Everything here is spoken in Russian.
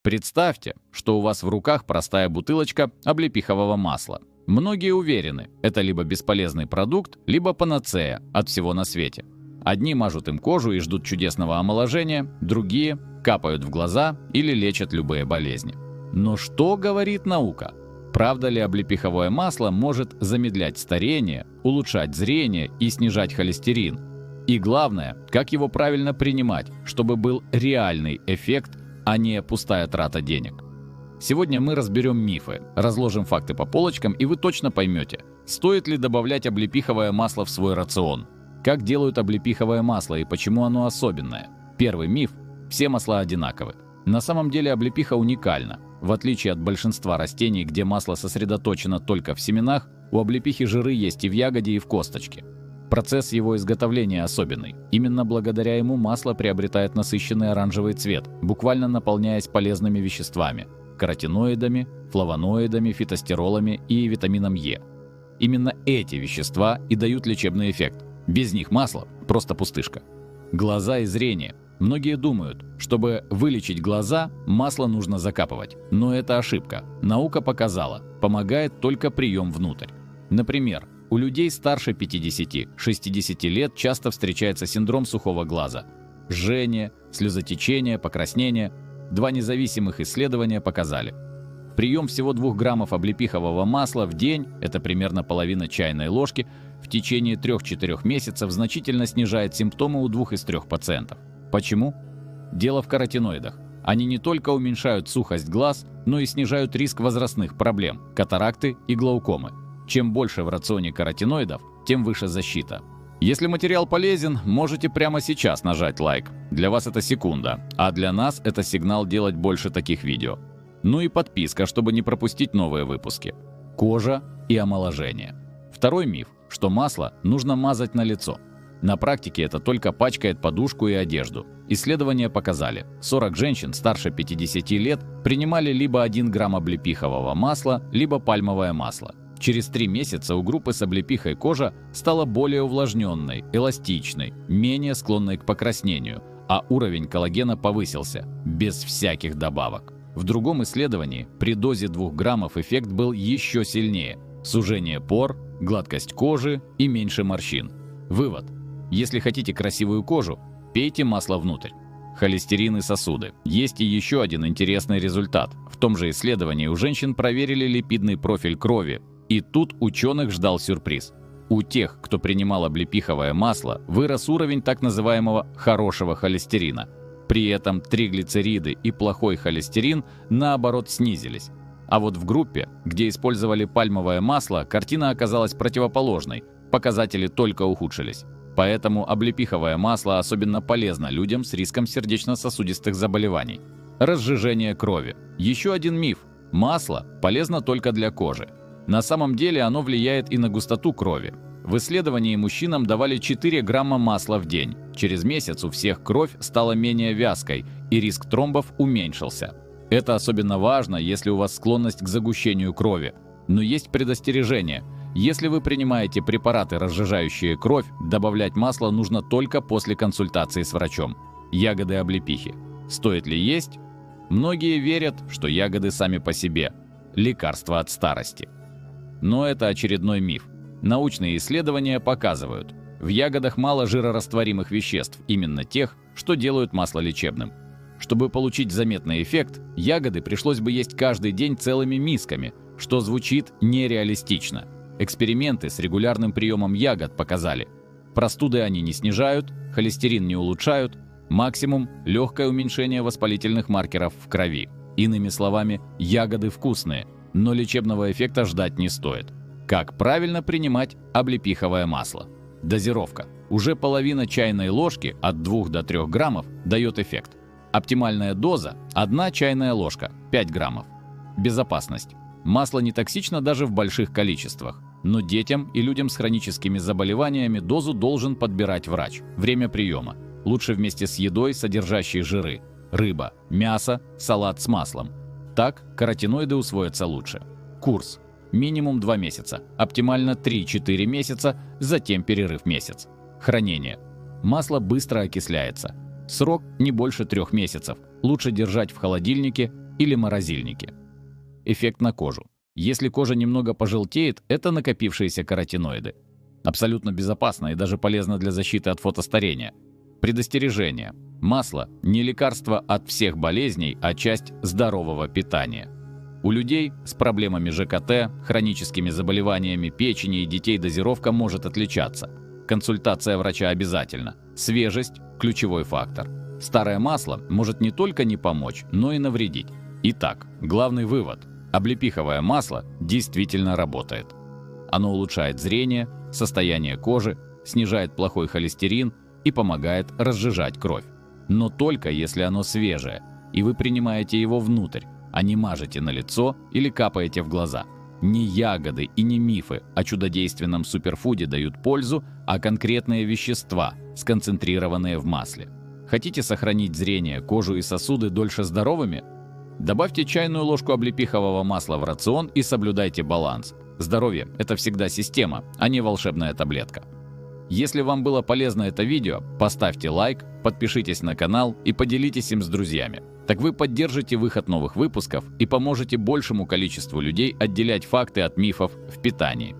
Представьте, что у вас в руках простая бутылочка облепихового масла. Многие уверены, это либо бесполезный продукт, либо панацея от всего на свете. Одни мажут им кожу и ждут чудесного омоложения, другие капают в глаза или лечат любые болезни. Но что говорит наука? Правда ли облепиховое масло может замедлять старение, улучшать зрение и снижать холестерин? И главное, как его правильно принимать, чтобы был реальный эффект, а не пустая трата денег? Сегодня мы разберем мифы, разложим факты по полочкам, и вы точно поймете, стоит ли добавлять облепиховое масло в свой рацион. Как делают облепиховое масло и почему оно особенное? Первый миф – все масла одинаковы. На самом деле облепиха уникальна. В отличие от большинства растений, где масло сосредоточено только в семенах, у облепихи жиры есть и в ягоде, и в косточке. Процесс его изготовления особенный. Именно благодаря ему масло приобретает насыщенный оранжевый цвет, буквально наполняясь полезными веществами – каротиноидами, флавоноидами, фитостеролами и витамином Е. Именно эти вещества и дают лечебный эффект. Без них масло – просто пустышка. Глаза и зрение. Многие думают, чтобы вылечить глаза, масло нужно закапывать. Но это ошибка. Наука показала, помогает только прием внутрь. Например, у людей старше 50-60 лет часто встречается синдром сухого глаза. Жжение, слезотечение, покраснение. 2 независимых исследования показали. Прием всего 2 граммов облепихового масла в день, это примерно половина чайной ложки, в течение 3-4 месяцев значительно снижает симптомы у 2 из 3 пациентов. Почему? Дело в каротиноидах. Они не только уменьшают сухость глаз, но и снижают риск возрастных проблем – катаракты и глаукомы. Чем больше в рационе каротиноидов, тем выше защита. Если материал полезен, можете прямо сейчас нажать лайк. Для вас это секунда, а для нас это сигнал делать больше таких видео. Ну и подписка, чтобы не пропустить новые выпуски. Кожа и омоложение. Второй миф, что масло нужно мазать на лицо. На практике это только пачкает подушку и одежду. Исследования показали, 40 женщин старше 50 лет принимали либо 1 грамм облепихового масла, либо пальмовое масло. Через 3 месяца у группы с облепихой кожа стала более увлажненной, эластичной, менее склонной к покраснению, а уровень коллагена повысился, без всяких добавок. В другом исследовании при дозе 2 граммов эффект был еще сильнее – сужение пор, гладкость кожи и меньше морщин. Вывод. Если хотите красивую кожу, пейте масло внутрь. Холестерин и сосуды. Есть и еще один интересный результат. В том же исследовании у женщин проверили липидный профиль крови. И тут ученых ждал сюрприз. У тех, кто принимал облепиховое масло, вырос уровень так называемого «хорошего холестерина». При этом триглицериды и плохой холестерин, наоборот, снизились. А вот в группе, где использовали пальмовое масло, картина оказалась противоположной. Показатели только ухудшились. Поэтому облепиховое масло особенно полезно людям с риском сердечно-сосудистых заболеваний. Разжижение крови. Еще один миф. Масло полезно только для кожи. На самом деле оно влияет и на густоту крови. В исследовании мужчинам давали 4 грамма масла в день. Через месяц у всех кровь стала менее вязкой, и риск тромбов уменьшился. Это особенно важно, если у вас склонность к загущению крови. Но есть предостережение. Если вы принимаете препараты, разжижающие кровь, добавлять масло нужно только после консультации с врачом. Ягоды облепихи. Стоит ли есть? Многие верят, что ягоды сами по себе – лекарство от старости. Но это очередной миф. Научные исследования показывают, в ягодах мало жирорастворимых веществ, именно тех, что делают масло лечебным. Чтобы получить заметный эффект, ягоды пришлось бы есть каждый день целыми мисками, что звучит нереалистично. Эксперименты с регулярным приемом ягод показали, простуды они не снижают, холестерин не улучшают, максимум – легкое уменьшение воспалительных маркеров в крови. Иными словами, ягоды вкусные, но лечебного эффекта ждать не стоит. Как правильно принимать облепиховое масло? Дозировка. Уже половина чайной ложки от 2 до 3 граммов дает эффект. Оптимальная доза – 1 чайная ложка, 5 граммов. Безопасность. Масло не токсично даже в больших количествах. Но детям и людям с хроническими заболеваниями дозу должен подбирать врач. Время приема. Лучше вместе с едой, содержащей жиры. Рыба, мясо, салат с маслом. Так каротиноиды усвоятся лучше. Курс. Минимум 2 месяца. Оптимально 3-4 месяца, затем перерыв месяц. Хранение. Масло быстро окисляется. Срок не больше 3 месяцев. Лучше держать в холодильнике или морозильнике. Эффект на кожу. Если кожа немного пожелтеет, это накопившиеся каротиноиды. Абсолютно безопасно и даже полезно для защиты от фотостарения. Предостережение. Масло – не лекарство от всех болезней, а часть здорового питания. У людей с проблемами ЖКТ, хроническими заболеваниями печени и детей дозировка может отличаться. Консультация врача обязательна. Свежесть – ключевой фактор. Старое масло может не только не помочь, но и навредить. Итак, главный вывод – облепиховое масло действительно работает. Оно улучшает зрение, состояние кожи, снижает плохой холестерин и помогает разжижать кровь. Но только если оно свежее, и вы принимаете его внутрь, а не мажете на лицо или капаете в глаза. Не ягоды и не мифы о чудодейственном суперфуде дают пользу, а конкретные вещества, сконцентрированные в масле. Хотите сохранить зрение, кожу и сосуды дольше здоровыми? Добавьте чайную ложку облепихового масла в рацион и соблюдайте баланс. Здоровье – это всегда система, а не волшебная таблетка. Если вам было полезно это видео, поставьте лайк, подпишитесь на канал и поделитесь им с друзьями. Так вы поддержите выход новых выпусков и поможете большему количеству людей отделять факты от мифов в питании.